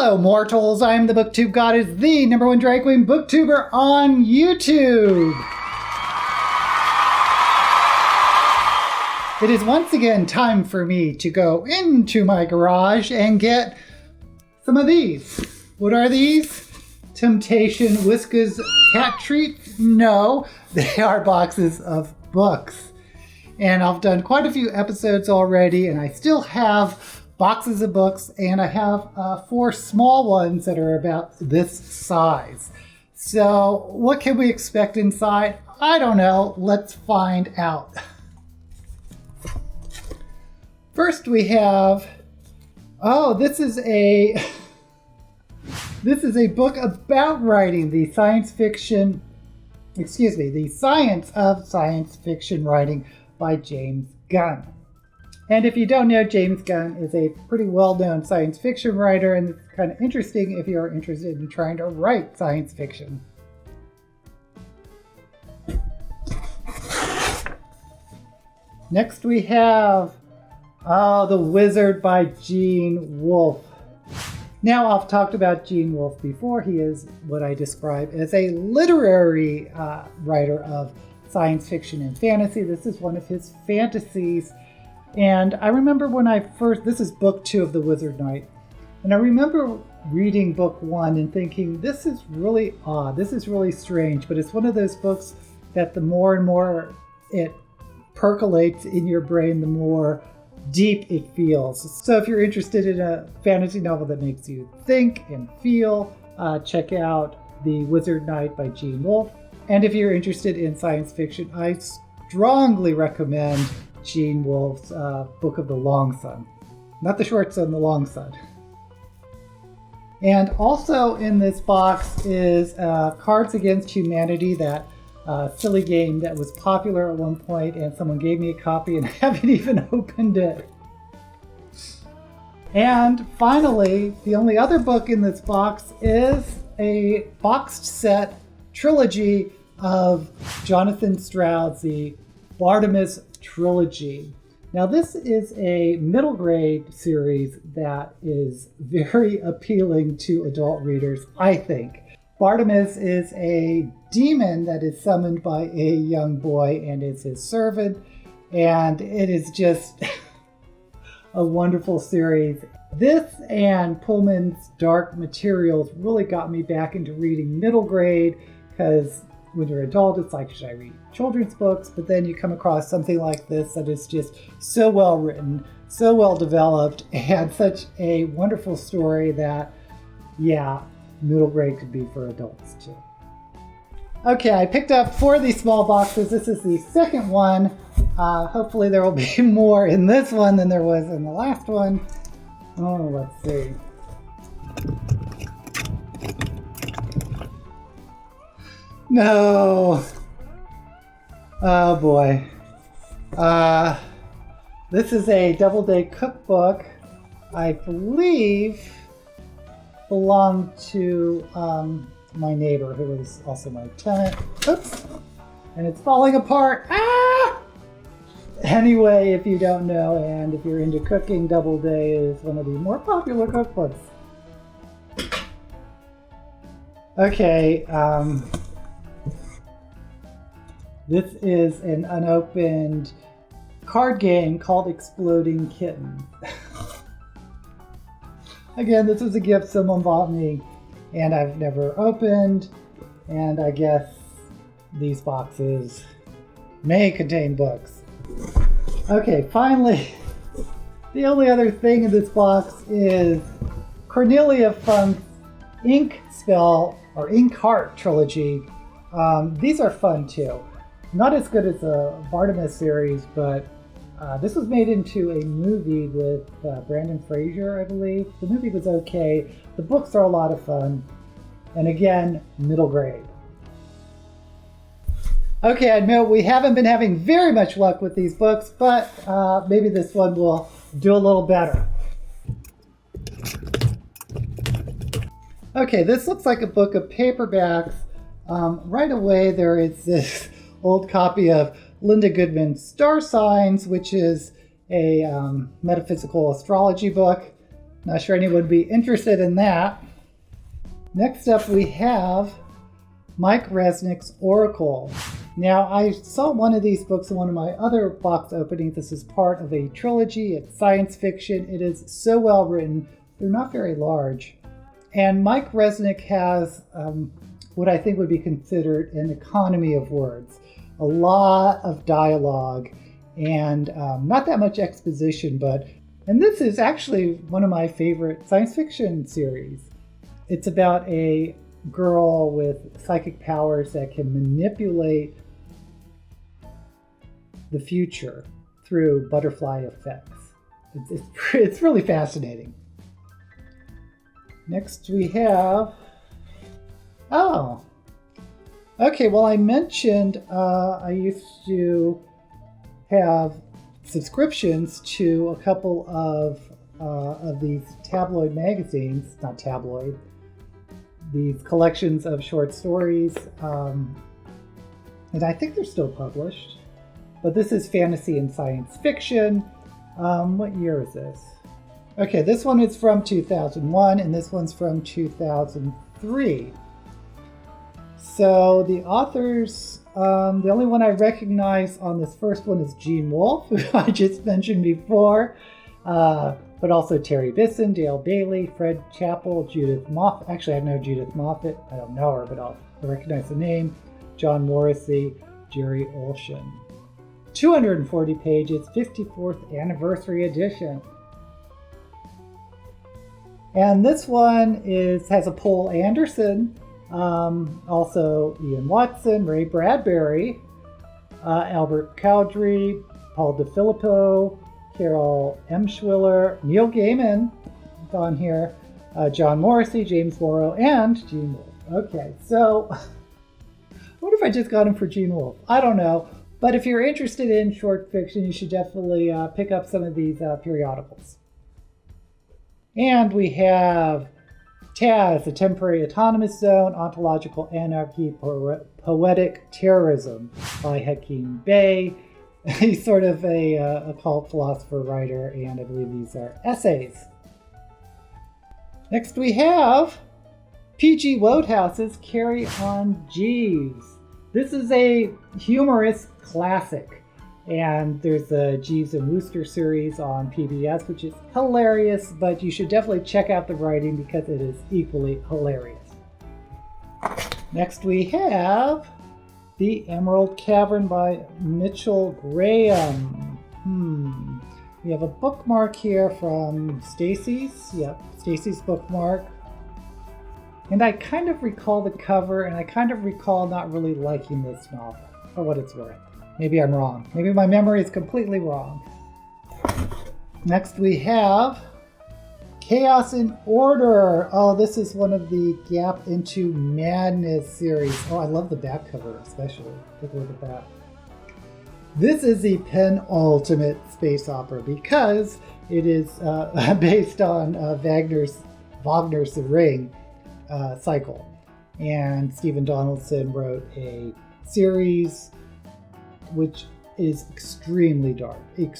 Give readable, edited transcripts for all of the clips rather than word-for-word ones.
Hello, mortals. I am the BookTube Goddess, the #1 drag queen booktuber on YouTube. It is once again time for me to go into my garage and get some of these. What are these? Temptation Whiskas cat treats? No, they are boxes of books. And I've done quite a few episodes already, and I still have boxes of books, and I have 4 small ones that are about this size. So what can we expect inside? I don't know. Let's find out. First we have, this is a book about writing, the science of science fiction writing by James Gunn. And if you don't know, James Gunn is a pretty well-known science fiction writer, and it's kind of interesting if you're interested in trying to write science fiction. Next we have The Wizard by Gene Wolfe. Now, I've talked about Gene Wolfe before. He is what I describe as a literary writer of science fiction and fantasy. This is one of his fantasies. And I remember when this is book 2 of The Wizard Knight. And I remember reading book 1 and thinking, this is really odd. This is really strange. But it's one of those books that the more and more it percolates in your brain, the more deep it feels. So if you're interested in a fantasy novel that makes you think and feel, check out The Wizard Knight by Gene Wolfe. And if you're interested in science fiction, I strongly recommend Gene Wolfe's book of The Long Sun. Not the Short Sun, The Long Sun. And also in this box is Cards Against Humanity, that silly game that was popular at one point, and someone gave me a copy and I haven't even opened it. And finally, the only other book in this box is a boxed set trilogy of Jonathan Stroud's The Bartimaeus Trilogy. Now, this is a middle grade series that is very appealing to adult readers, I think. Bartimaeus is a demon that is summoned by a young boy and is his servant, and it is just a wonderful series. This and Pullman's Dark Materials really got me back into reading middle grade, because when you're an adult, it's like, should I read children's books? But then you come across something like this that is just so well written, so well developed, and such a wonderful story that, yeah, middle grade could be for adults too. Okay, I picked up 4 of these small boxes. This is the second one. Hopefully there will be more in this one than there was in the last one. Oh, let's see. No. Oh boy. This is a Doubleday cookbook. I believe belonged to my neighbor, who was also my tenant. Oops. And it's falling apart. Ah! Anyway, if you don't know, and if you're into cooking, Doubleday is one of the more popular cookbooks. Okay, this is an unopened card game called Exploding Kitten. Again, this was a gift someone bought me, and I've never opened, and I guess these boxes may contain books. Okay, finally, the only other thing in this box is Cornelia Funk's Ink Spell or Ink Heart trilogy. These are fun too. Not as good as the Bartimaeus series, but this was made into a movie with Brandon Fraser, I believe. The movie was okay. The books are a lot of fun. And again, middle grade. Okay, I know we haven't been having very much luck with these books, but maybe this one will do a little better. Okay, this looks like a book of paperbacks. Right away, there is this old copy of Linda Goodman's Star Signs, which is a metaphysical astrology book. Not sure anyone would be interested in that. Next up we have Mike Resnick's Oracle. Now, I saw one of these books in one of my other box openings. This is part of a trilogy. It's science fiction. It is so well written. They're not very large. And Mike Resnick has what I think would be considered an economy of words. A lot of dialogue and not that much exposition, and this is actually one of my favorite science fiction series. It's about a girl with psychic powers that can manipulate the future through butterfly effects. It's really fascinating. Next we have, okay, well I mentioned I used to have subscriptions to a couple of these tabloid magazines, not tabloid, these collections of short stories, and I think they're still published. But this is fantasy and science fiction. What year is this? Okay, this one is from 2001, and this one's from 2003. So the authors, the only one I recognize on this first one is Gene Wolfe, who I just mentioned before, but also Terry Bisson, Dale Bailey, Fred Chappell, Judith Moffat. Actually, I know Judith Moffat. I don't know her, but I'll recognize the name. John Morrissey, Jerry Olshan. 240 pages, 54th anniversary edition. And this one has a Poul Anderson, also Ian Watson, Ray Bradbury, Albert Cowdery, Paul DeFilippo, Carol Emshwiller, Neil Gaiman is on here, John Morrissey, James Morrow, and Gene Wolfe. Okay, so I wonder if I just got him for Gene Wolfe. I don't know. But if you're interested in short fiction, you should definitely pick up some of these periodicals. And we have Taz, The Temporary Autonomous Zone, Ontological Anarchy, Poetic Terrorism by Hakeem Bey. He's sort of a occult philosopher writer, and I believe these are essays. Next we have P.G. Wodehouse's Carry On Jeeves. This is a humorous classic, and there's the Jeeves and Wooster series on PBS, which is hilarious, but you should definitely check out the writing because it is equally hilarious. Next we have The Emerald Cavern by Mitchell Graham. We have a bookmark here from Stacy's. Yep, Stacy's bookmark. And I kind of recall the cover, and I kind of recall not really liking this novel, for what it's worth. Maybe I'm wrong. Maybe my memory is completely wrong. Next we have Chaos in Order. Oh, this is one of the Gap into Madness series. Oh, I love the back cover especially. Take a look at that. This is the penultimate space opera because it is based on Wagner's The Ring cycle. And Stephen Donaldson wrote a series which is extremely dark, you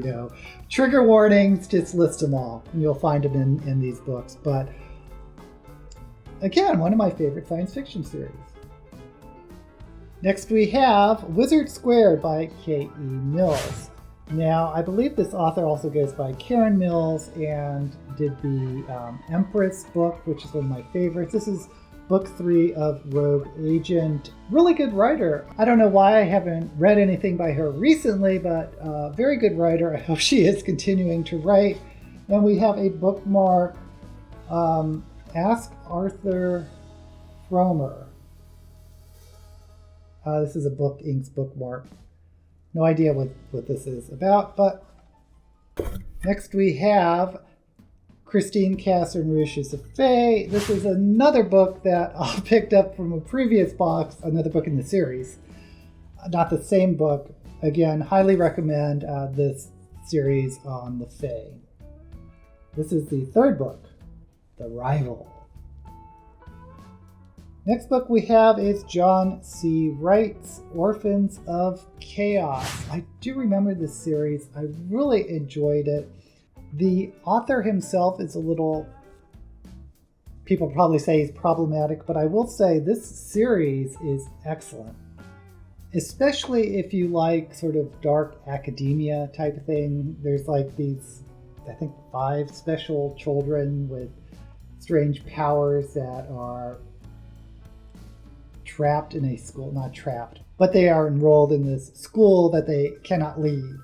know. Trigger warnings, just list them all. And you'll find them in these books. But again, one of my favorite science fiction series. Next we have Wizard Squared by K.E. Mills. Now, I believe this author also goes by Karen Mills and did the Empress book, which is one of my favorites. This is book 3 of Rogue Agent. Really good writer. I don't know why I haven't read anything by her recently, but very good writer. I hope she is continuing to write. And we have a bookmark, Ask Arthur Fromer. This is a Book Inks bookmark. No idea what this is about, but next we have Christine Casson-Rush's Fae. This is another book that I picked up from a previous box, another book in the series. Not the same book. Again, highly recommend this series on the Fae. This is the third book, The Rival. Next book we have is John C. Wright's Orphans of Chaos. I do remember this series. I really enjoyed it. The author himself is a little, people probably say he's problematic, but I will say this series is excellent. Especially if you like sort of dark academia type of thing. There's like these, I think, 5 special children with strange powers that are trapped in a school, not trapped, but they are enrolled in this school that they cannot leave.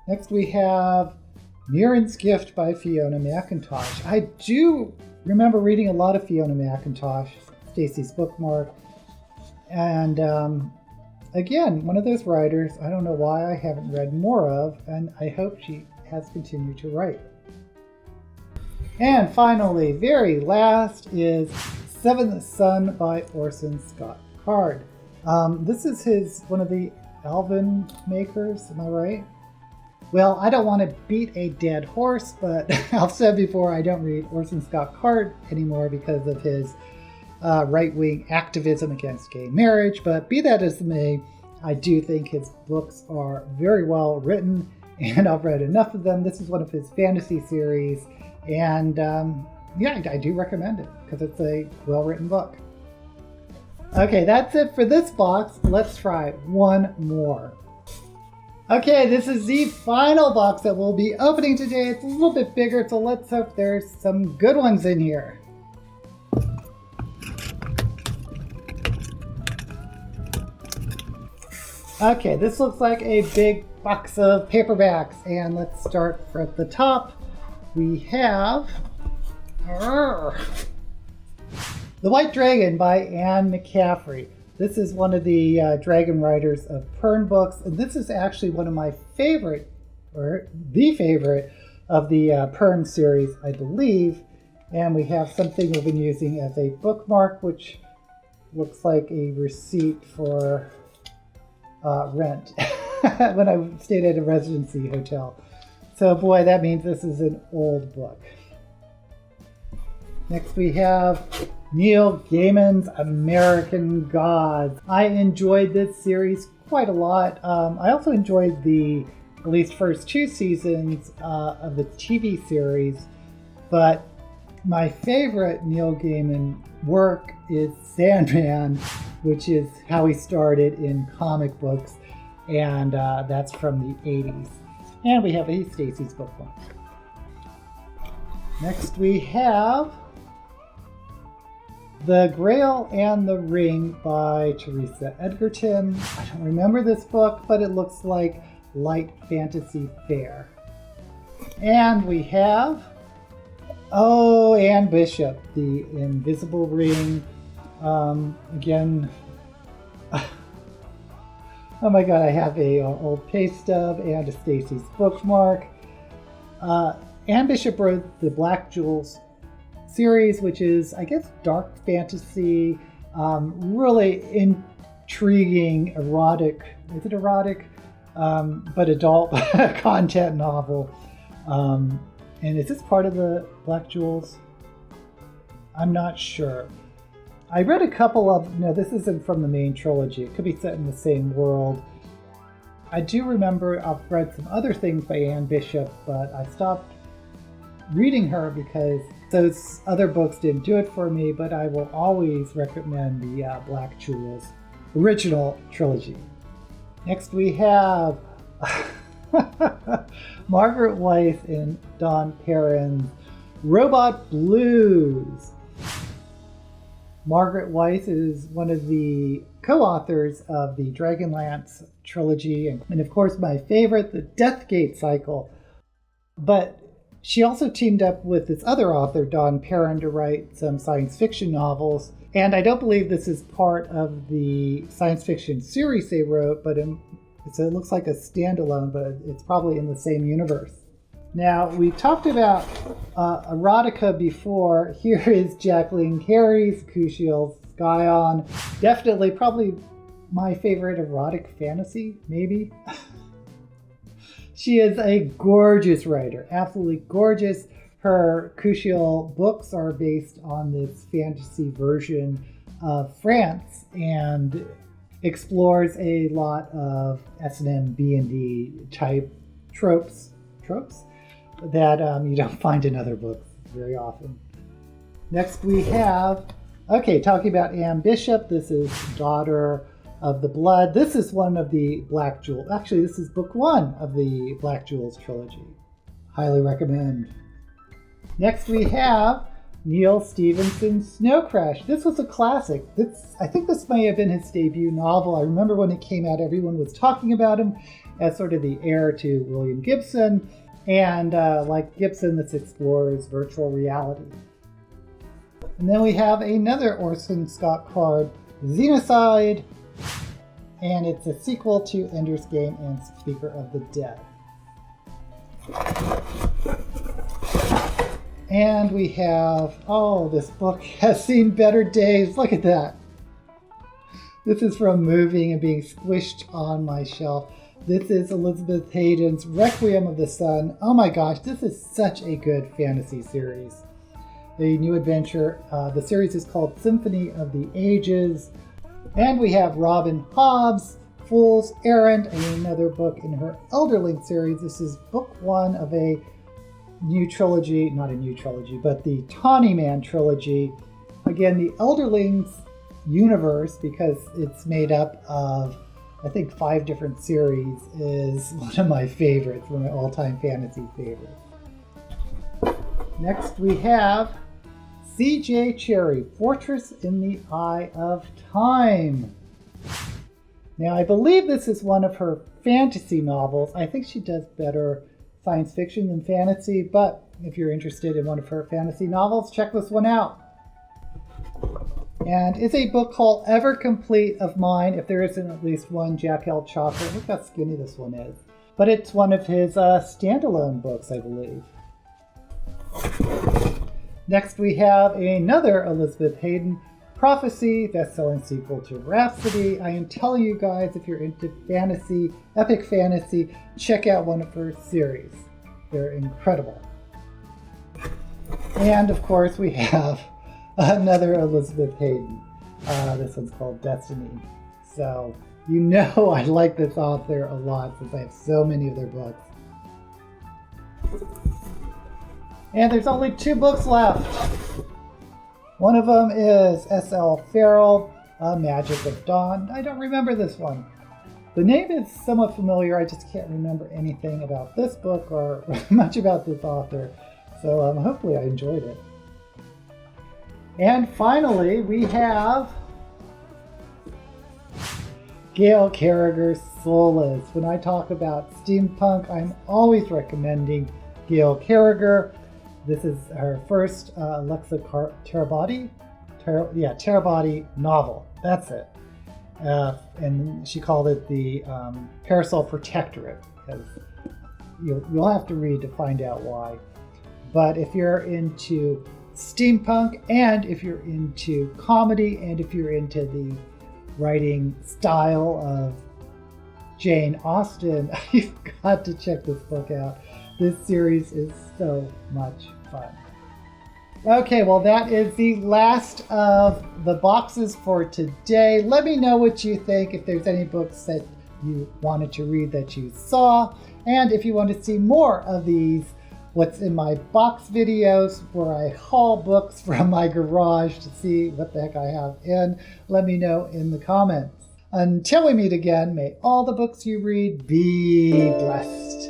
Next we have Mirren's Gift by Fiona McIntosh. I do remember reading a lot of Fiona McIntosh, Stacy's Bookmark, and again, one of those writers I don't know why I haven't read more of, and I hope she has continued to write. And finally, very last is Seventh Son by Orson Scott Card. This is one of the Alvin makers, am I right? Well, I don't want to beat a dead horse, but I've said before I don't read Orson Scott Card anymore because of his right-wing activism against gay marriage. But be that as it may, I do think his books are very well written, and I've read enough of them. This is one of his fantasy series, and yeah, I do recommend it because it's a well-written book. Okay, that's it for this box. Let's try one more. Okay, this is the final box that we'll be opening today. It's a little bit bigger, so let's hope there's some good ones in here. Okay, this looks like a big box of paperbacks, and let's start at the top. We have The White Dragon by Anne McCaffrey. This is one of the dragon writers of Pern books, and this is actually one of my favorite, or the favorite, of the Pern series, I believe. And we have something we've been using as a bookmark, which looks like a receipt for rent when I stayed at a residency hotel. So boy, that means this is an old book. Next we have Neil Gaiman's American Gods. I enjoyed this series quite a lot. I also enjoyed the at least first 2 seasons of the TV series, but my favorite Neil Gaiman work is Sandman, which is how he started in comic books, and that's from the 80s. And we have a Stacy's Bookmark. Next we have The Grail and the Ring by Teresa Edgerton. I don't remember this book, but it looks like light fantasy fare. And we have Anne Bishop, The Invisible Ring. Again, oh my god, I have a old pay stub and a Stacy's Bookmark. Anne Bishop wrote the Black Jewels series, which is, I guess, dark fantasy, really intriguing, erotic, is it erotic? But adult content novel. And is this part of the Black Jewels? I'm not sure. I read a couple of, no, this isn't from the main trilogy. It could be set in the same world. I do remember I've read some other things by Anne Bishop, but I stopped reading her because those other books didn't do it for me, but I will always recommend the Black Jewels original trilogy. Next we have Margaret Weiss and Don Perrin's Robot Blues. Margaret Weiss is one of the co-authors of the Dragonlance trilogy, and of course my favorite, the Deathgate cycle. But she also teamed up with this other author, Don Perrin, to write some science fiction novels. And I don't believe this is part of the science fiction series they wrote, but it looks like a standalone, but it's probably in the same universe. Now, we talked about erotica before. Here is Jacqueline Carey's Kushiel Scion. Definitely, probably my favorite erotic fantasy, maybe. She is a gorgeous writer, absolutely gorgeous. Her Kushiel books are based on this fantasy version of France and explores a lot of S&M, B&D type tropes, tropes that you don't find in other books very often. Next we have, talking about Anne Bishop. This is Daughter of the Blood. This is one of the Black Jewels. Actually, this is book 1 of the Black Jewels trilogy. Highly recommend. Next we have Neil Stephenson's Snow Crash. This was a classic. I think this may have been his debut novel. I remember when it came out, everyone was talking about him as sort of the heir to William Gibson. And like Gibson, this explores virtual reality. And then we have another Orson Scott Card, Xenocide. And it's a sequel to Ender's Game and Speaker of the Dead. And we have, this book has seen better days. Look at that. This is from moving and being squished on my shelf. This is Elizabeth Haydn's Requiem of the Sun. Oh my gosh, this is such a good fantasy series. The new adventure, the series is called Symphony of the Ages. And we have Robin Hobbs, Fool's Errand, another book in her Elderling series. This is book 1 of a new trilogy, not a new trilogy, but the Tawny Man trilogy. Again, the Elderlings universe, because it's made up of, I think, 5 different series, is one of my favorites, one of my all-time fantasy favorites. Next we have C.J. Cherryh, Fortress in the Eye of Time. Now, I believe this is one of her fantasy novels. I think she does better science fiction than fantasy, but if you're interested in one of her fantasy novels, check this one out. And it's a book called Ever Complete of mine, if there isn't at least one Jack L. Chocolate. Look how skinny this one is. But it's one of his standalone books, I believe. Next we have another Elizabeth Haydn, Prophecy, best-selling sequel to Rhapsody. I am telling you guys, if you're into fantasy, epic fantasy, check out one of her series. They're incredible. And of course we have another Elizabeth Haydn. This one's called Destiny. So you know I like this author a lot since I have so many of their books. And there's only 2 books left. One of them is S.L. Farrell, Magic of Dawn. I don't remember this one. The name is somewhat familiar. I just can't remember anything about this book or much about this author. So hopefully I enjoyed it. And finally, we have Gail Carriger's Soulless. When I talk about steampunk, I'm always recommending Gail Carriger. This is her first Alexa Terabody novel. That's it. And she called it the Parasol Protectorate, because you'll have to read to find out why. But if you're into steampunk, and if you're into comedy, and if you're into the writing style of Jane Austen, you've got to check this book out. This series is so much fun. Okay, well, that is the last of the boxes for today. Let me know what you think, if there's any books that you wanted to read that you saw, and if you want to see more of these What's in My Box videos, where I haul books from my garage to see what the heck I have in, let me know in the comments. Until we meet again, may all the books you read be blessed.